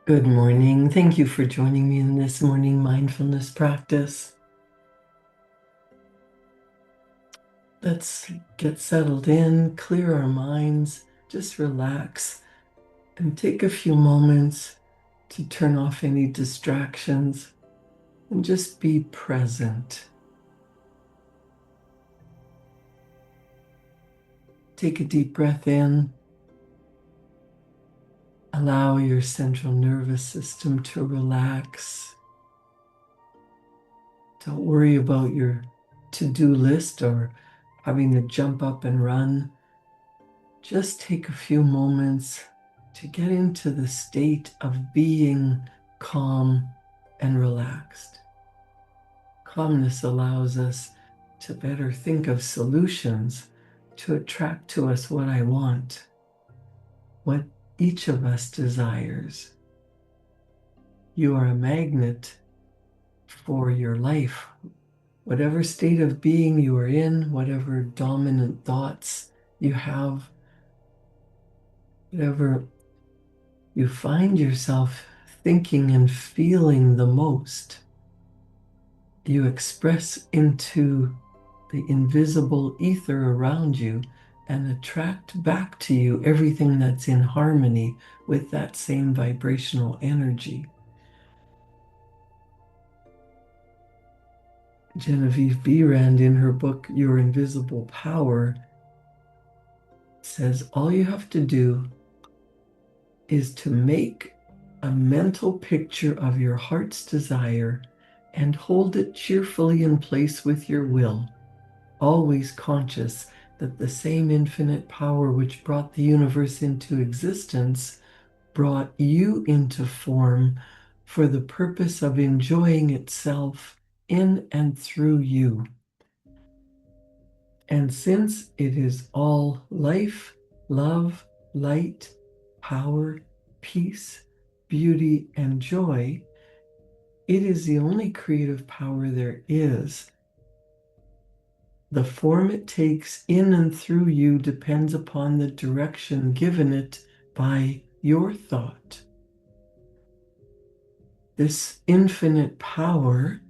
Good morning. Thank you for joining me in this morning mindfulness practice. Let's get settled in, clear our minds, just relax, and take a few moments to turn off any distractions and just be present. Take a deep breath in. Allow your central nervous system to relax. Don't worry about your to-do list or having to jump up and run. Just take a few moments to get into the state of being calm and relaxed. Calmness allows us to better think of solutions to attract to us what I want, what each of us desires. You are a magnet for your life. Whatever state of being you are in, whatever dominant thoughts you have, whatever you find yourself thinking and feeling the most, you express into the invisible ether around you and attract back to you everything that's in harmony with that same vibrational energy. Genevieve Behrend, in her book, Your Invisible Power, says all you have to do is to make a mental picture of your heart's desire and hold it cheerfully in place with your will, always conscious that the same infinite power which brought the universe into existence brought you into form for the purpose of enjoying itself in and through you. And since it is all life, love, light, power, peace, beauty, and joy, it is the only creative power there is. The form it takes in and through you depends upon the direction given it by your thought. This infinite power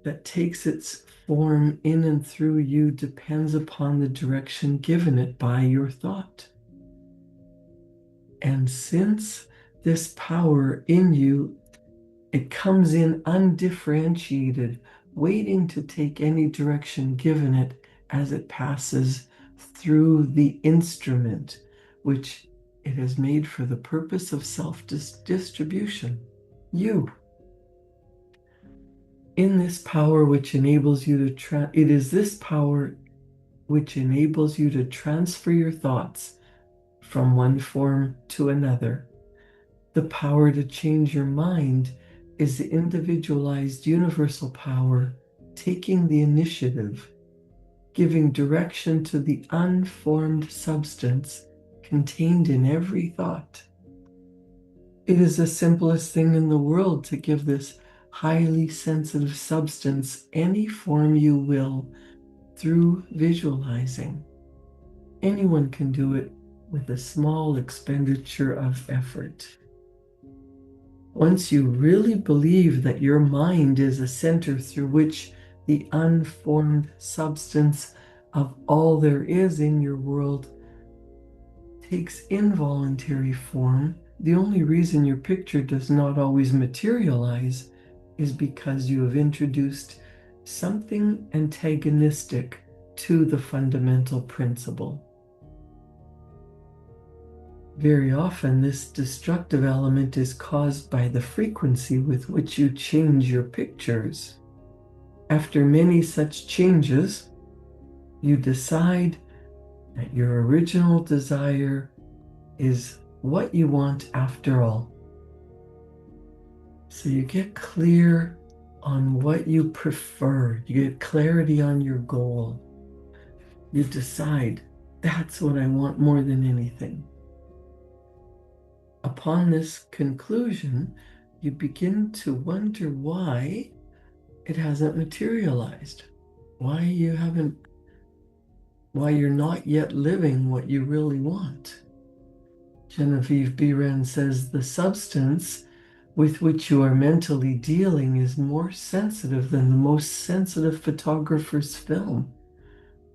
that takes its form in and through you depends upon the direction given it by your thought. And since this power in you, it comes in undifferentiated, waiting to take any direction given it as it passes through the instrument which it has made for the purpose of self-distribution, you. In this power which enables you to it is this power which enables you to transfer your thoughts from one form to another. The power to change your mind is the individualized universal power taking the initiative, giving direction to the unformed substance contained in every thought. It is the simplest thing in the world to give this highly sensitive substance any form you will through visualizing. Anyone can do it with a small expenditure of effort. Once you really believe that your mind is a center through which the unformed substance of all there is in your world takes involuntary form, the only reason your picture does not always materialize is because you have introduced something antagonistic to the fundamental principle. Very often, this destructive element is caused by the frequency with which you change your pictures. After many such changes, you decide that your original desire is what you want after all. So you get clear on what you prefer. You get clarity on your goal. You decide, that's what I want more than anything. Upon this conclusion, you begin to wonder why it hasn't materialized, why you're not yet living what you really want. Genevieve Biren says the substance with which you are mentally dealing is more sensitive than the most sensitive photographer's film.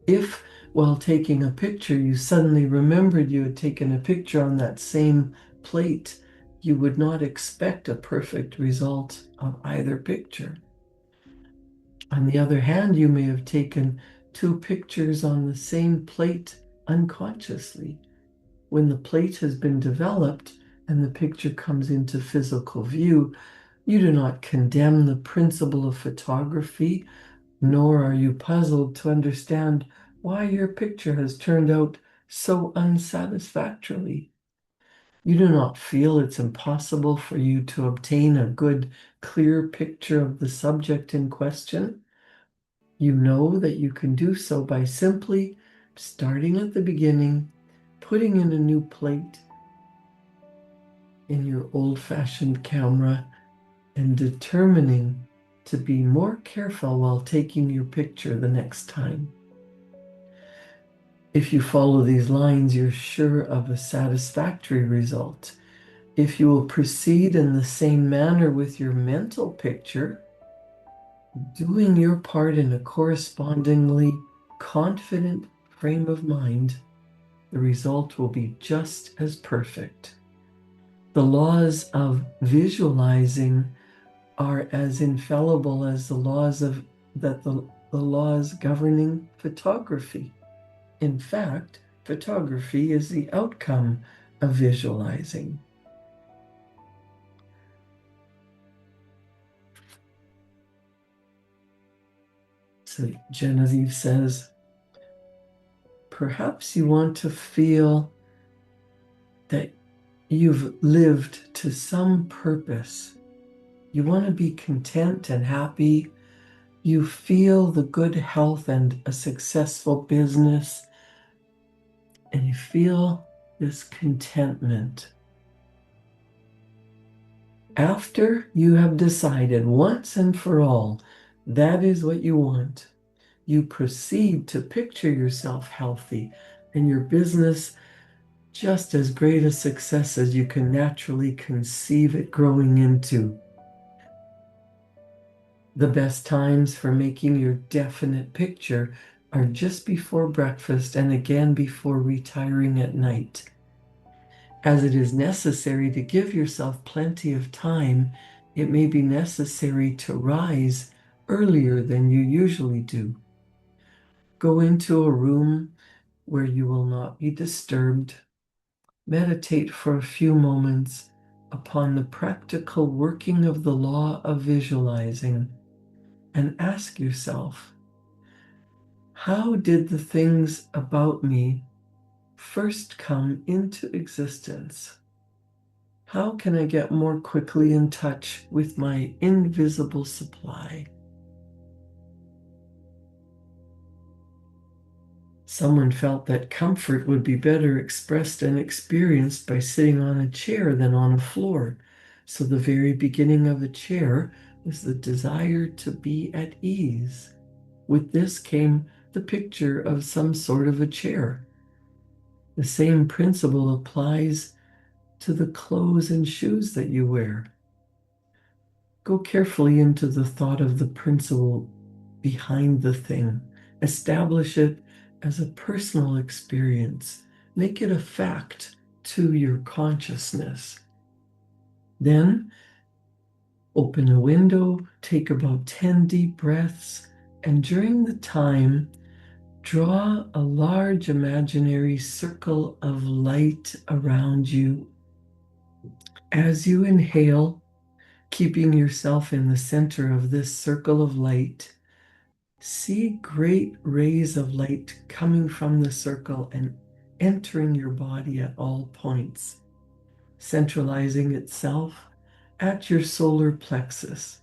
If, while taking a picture, you suddenly remembered you had taken a picture on that same plate, you would not expect a perfect result of either picture. On the other hand, you may have taken two pictures on the same plate unconsciously. When the plate has been developed and the picture comes into physical view, you do not condemn the principle of photography, nor are you puzzled to understand why your picture has turned out so unsatisfactorily. You do not feel it's impossible for you to obtain a good, clear picture of the subject in question. You know that you can do so by simply starting at the beginning, putting in a new plate in your old-fashioned camera, and determining to be more careful while taking your picture the next time. If you follow these lines, you're sure of a satisfactory result. If you will proceed in the same manner with your mental picture, doing your part in a correspondingly confident frame of mind, the result will be just as perfect. The laws of visualizing are as infallible as the laws governing photography. In fact, photography is the outcome of visualizing. So Genevieve says, perhaps you want to feel that you've lived to some purpose. You want to be content and happy. You feel the good health and a successful business, and you feel this contentment. After you have decided once and for all that is what you want, you proceed to picture yourself healthy and your business just as great a success as you can naturally conceive it growing into. The best times for making your definite picture are just before breakfast and again before retiring at night. As it is necessary to give yourself plenty of time, it may be necessary to rise earlier than you usually do. Go into a room where you will not be disturbed. Meditate for a few moments upon the practical working of the law of visualizing and ask yourself, how did the things about me first come into existence? How can I get more quickly in touch with my invisible supply? Someone felt that comfort would be better expressed and experienced by sitting on a chair than on a floor. So the very beginning of a chair was the desire to be at ease. With this came the picture of some sort of a chair. The same principle applies to the clothes and shoes that you wear. Go carefully into the thought of the principle behind the thing. Establish it as a personal experience. Make it a fact to your consciousness. Then open a window, take about 10 deep breaths, and during the time, draw a large imaginary circle of light around you. As you inhale, keeping yourself in the center of this circle of light, see great rays of light coming from the circle and entering your body at all points, centralizing itself at your solar plexus.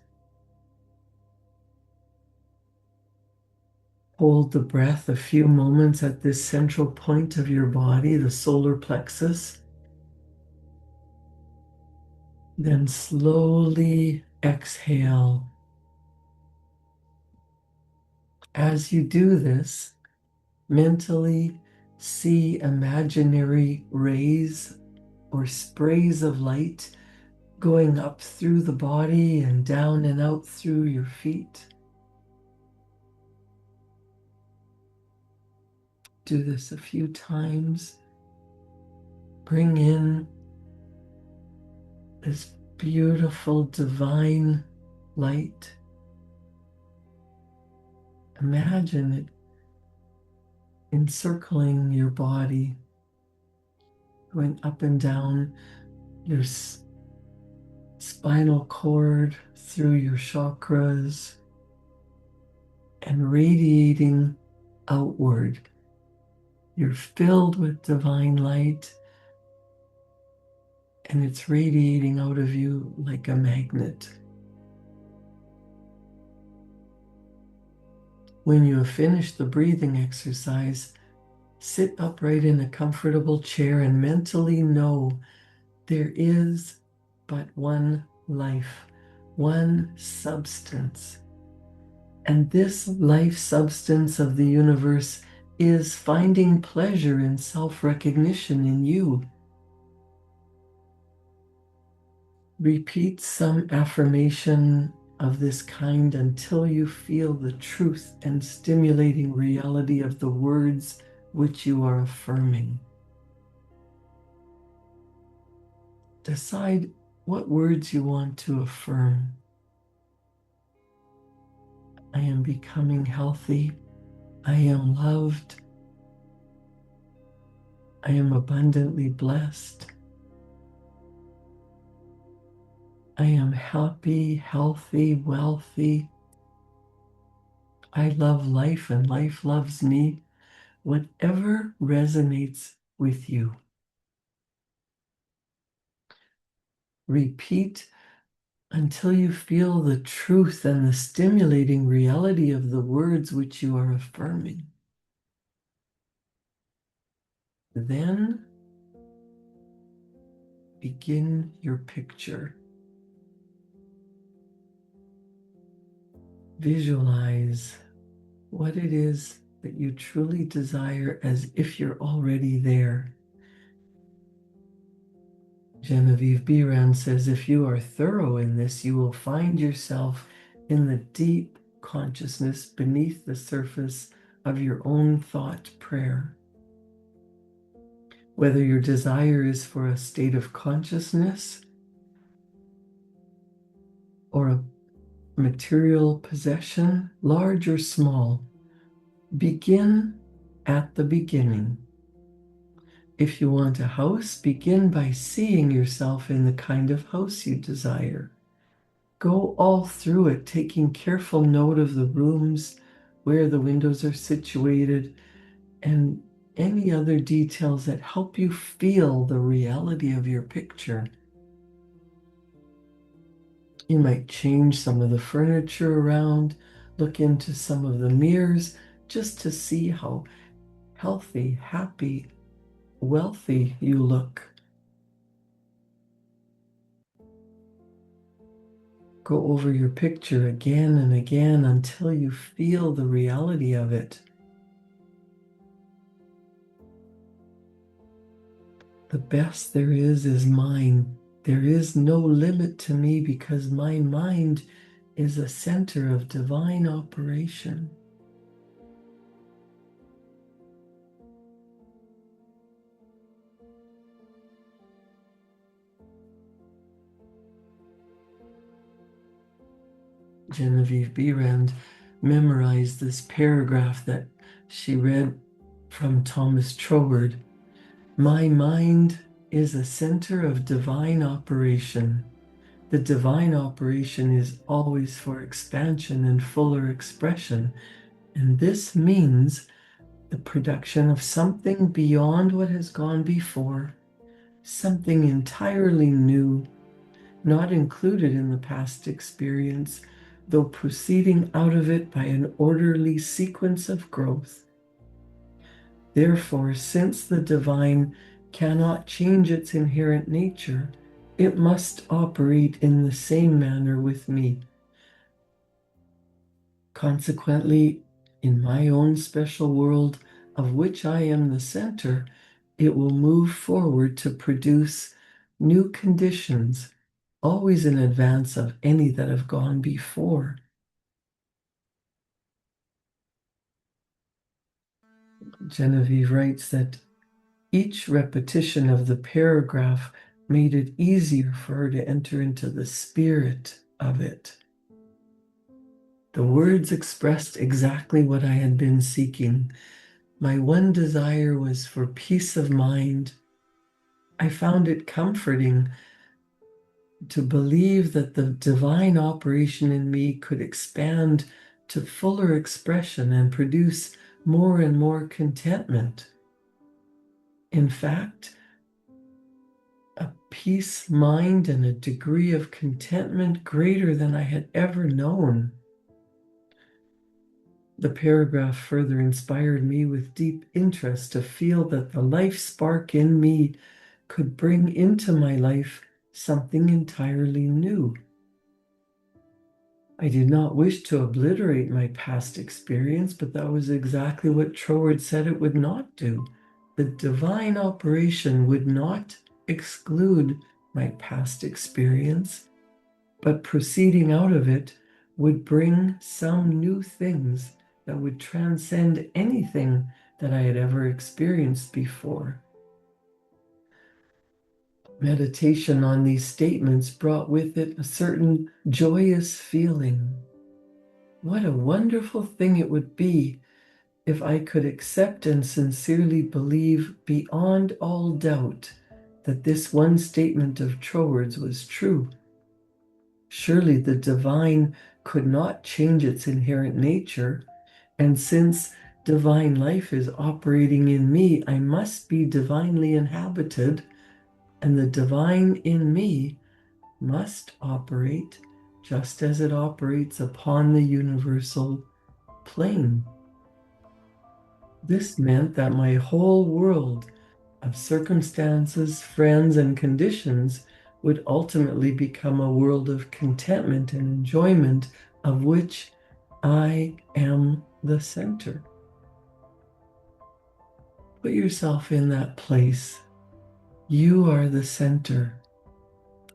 Hold the breath a few moments at this central point of your body, the solar plexus. Then slowly exhale. As you do this, mentally see imaginary rays or sprays of light going up through the body and down and out through your feet. Do this a few times. Bring in this beautiful divine light. Imagine it encircling your body, going up and down your spinal cord, through your chakras, and radiating outward. You're filled with divine light, and it's radiating out of you like a magnet. When you have finished the breathing exercise, sit upright in a comfortable chair and mentally know there is but one life, one substance. And this life substance of the universe is finding pleasure in self-recognition in you. Repeat some affirmation of this kind until you feel the truth and stimulating reality of the words which you are affirming. Decide what words you want to affirm. I am becoming healthy. I am loved. I am abundantly blessed. I am happy, healthy, wealthy. I love life and life loves me. Whatever resonates with you. Repeat until you feel the truth and the stimulating reality of the words which you are affirming. Then begin your picture. Visualize what it is that you truly desire as if you're already there. Genevieve Biran says, if you are thorough in this, you will find yourself in the deep consciousness beneath the surface of your own thought prayer. Whether your desire is for a state of consciousness or a material possession, large or small, begin at the beginning. If you want a house, begin by seeing yourself in the kind of house you desire. Go all through it, taking careful note of the rooms, where the windows are situated, and any other details that help you feel the reality of your picture. You might change some of the furniture around, look into some of the mirrors, just to see how healthy, happy, wealthy you look. Go over your picture again and again until you feel the reality of it. The best there is mine. There is no limit to me because my mind is a center of divine operation. Genevieve Biran memorized this paragraph that she read from Thomas Troward. My mind is a center of divine operation. The divine operation is always for expansion and fuller expression, and this means the production of something beyond what has gone before, something entirely new, not included in the past experience, though proceeding out of it by an orderly sequence of growth. Therefore, since the divine cannot change its inherent nature, it must operate in the same manner with me. Consequently, in my own special world, of which I am the center, it will move forward to produce new conditions, always in advance of any that have gone before. Genevieve writes that each repetition of the paragraph made it easier for her to enter into the spirit of it. The words expressed exactly what I had been seeking. My one desire was for peace of mind. I found it comforting to believe that the divine operation in me could expand to fuller expression and produce more and more contentment. In fact, a peace mind and a degree of contentment greater than I had ever known. The paragraph further inspired me with deep interest to feel that the life spark in me could bring into my life something entirely new. I did not wish to obliterate my past experience, but that was exactly what Troward said it would not do. The divine operation would not exclude my past experience, but proceeding out of it would bring some new things that would transcend anything that I had ever experienced before. Meditation on these statements brought with it a certain joyous feeling. What a wonderful thing it would be if I could accept and sincerely believe beyond all doubt that this one statement of Troward's was true. Surely the divine could not change its inherent nature, and since divine life is operating in me, I must be divinely inhabited, and the divine in me must operate just as it operates upon the universal plane. This meant that my whole world of circumstances, friends, and conditions would ultimately become a world of contentment and enjoyment of which I am the center. Put yourself in that place. You are the center.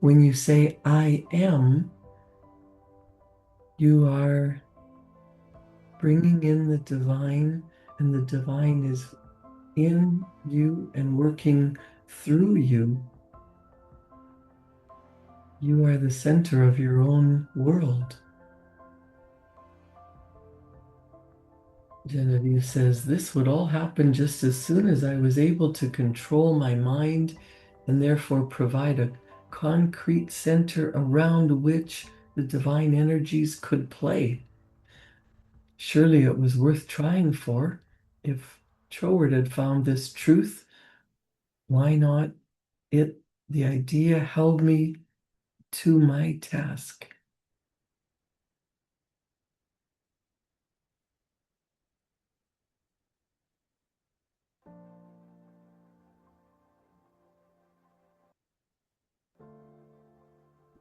When you say I am, you are bringing in the divine, and the divine is in you and working through you. You are the center of your own world. Genevieve says, this would all happen just as soon as I was able to control my mind and therefore provide a concrete center around which the divine energies could play. Surely it was worth trying for. If Troward had found this truth, why not it? The idea held me to my task.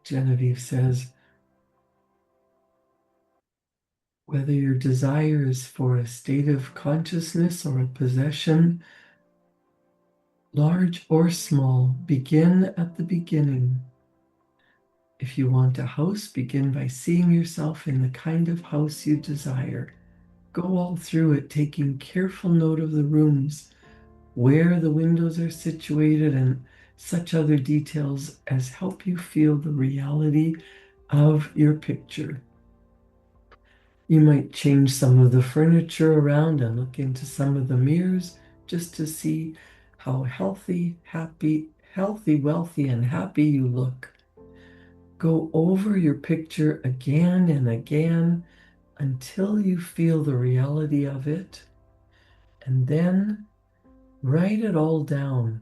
Genevieve says, whether your desire is for a state of consciousness or a possession, large or small, begin at the beginning. If you want a house, begin by seeing yourself in the kind of house you desire. Go all through it, taking careful note of the rooms, where the windows are situated, and such other details as help you feel the reality of your picture. You might change some of the furniture around and look into some of the mirrors just to see how healthy, wealthy, and happy you look. Go over your picture again and again until you feel the reality of it, and then write it all down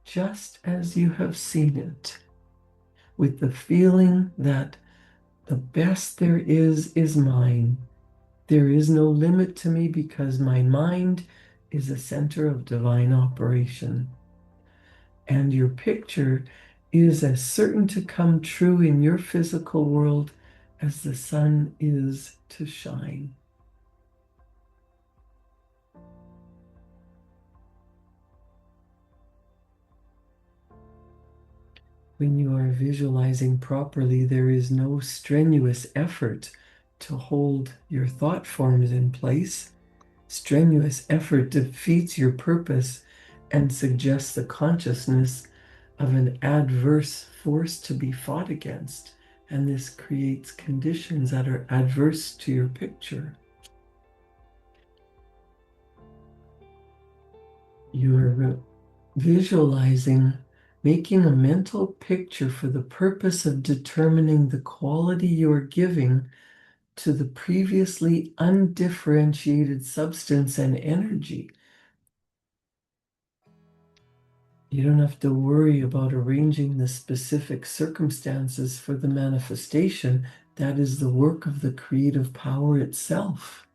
just as you have seen it, with the feeling that the best there is mine. There is no limit to me because my mind is a center of divine operation. And your picture is as certain to come true in your physical world as the sun is to shine. When you are visualizing properly, there is no strenuous effort to hold your thought forms in place. Strenuous effort defeats your purpose and suggests the consciousness of an adverse force to be fought against. And this creates conditions that are adverse to your picture. You're visualizing, making a mental picture for the purpose of determining the quality you are giving to the previously undifferentiated substance and energy. You don't have to worry about arranging the specific circumstances for the manifestation. That is the work of the creative power itself.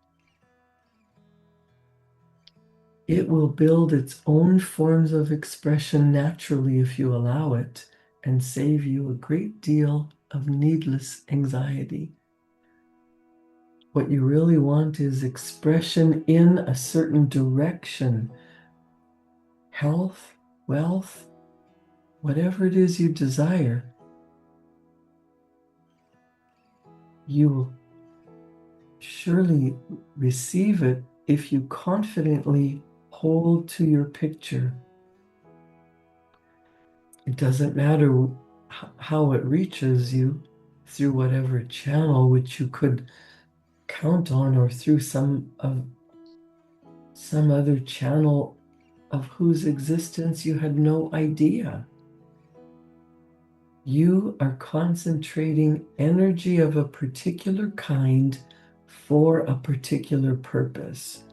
It will build its own forms of expression naturally if you allow it, and save you a great deal of needless anxiety. What you really want is expression in a certain direction. Health, wealth, whatever it is you desire, you will surely receive it if you confidently hold to your picture. It doesn't matter how it reaches you, through whatever channel which you could count on, or through some other channel of whose existence you had no idea. You are concentrating energy of a particular kind for a particular purpose.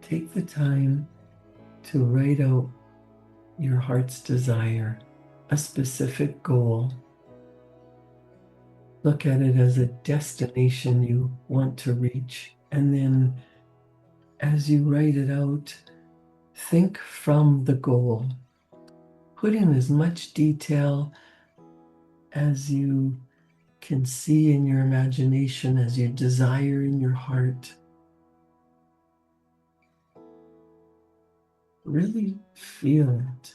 Take the time to write out your heart's desire, a specific goal. Look at it as a destination you want to reach. And then as you write it out, think from the goal. Put in as much detail as you can see in your imagination, as you desire in your heart. Really feel it.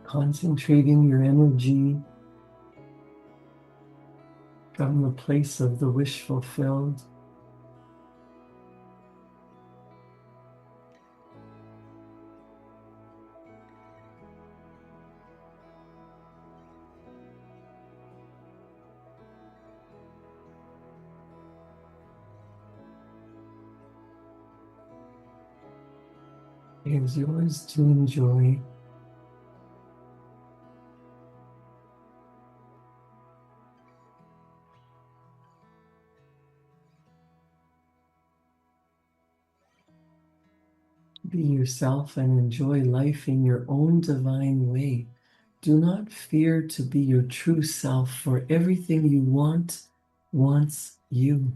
Concentrating your energy from the place of the wish fulfilled. It is yours to enjoy. Be yourself and enjoy life in your own divine way. Do not fear to be your true self, for everything you want wants you.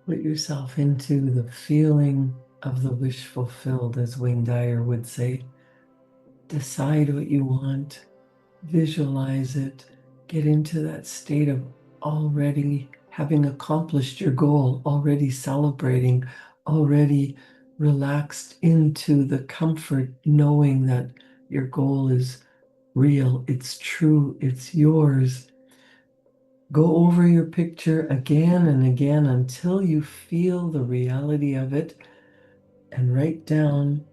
Put yourself into the feeling of the wish fulfilled, as Wayne Dyer would say. Decide what you want. Visualize it. Get into that state of already having accomplished your goal, already celebrating, already relaxed into the comfort, knowing that your goal is real, it's true, it's yours. Go over your picture again and again until you feel the reality of it, and write down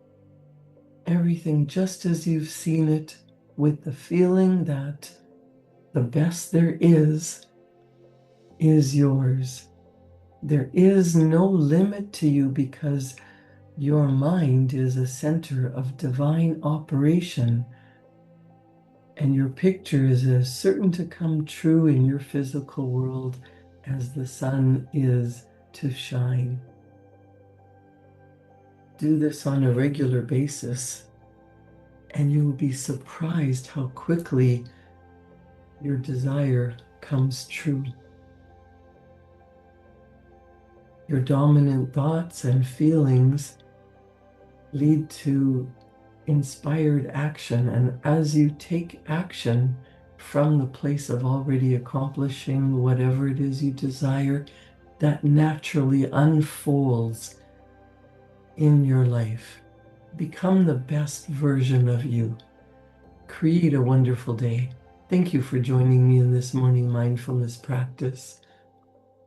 everything just as you've seen it, with the feeling that the best there is yours. There is no limit to you because your mind is a center of divine operation, and your picture is as certain to come true in your physical world as the sun is to shine. Do this on a regular basis, and you will be surprised how quickly your desire comes true. Your dominant thoughts and feelings lead to inspired action, and as you take action from the place of already accomplishing whatever it is you desire, that naturally unfolds in your life. Become the best version of you. Create a wonderful day. Thank you for joining me in this morning mindfulness practice.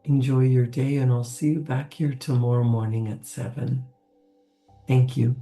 Enjoy your day, and I'll see you back here tomorrow morning at 7. Thank you.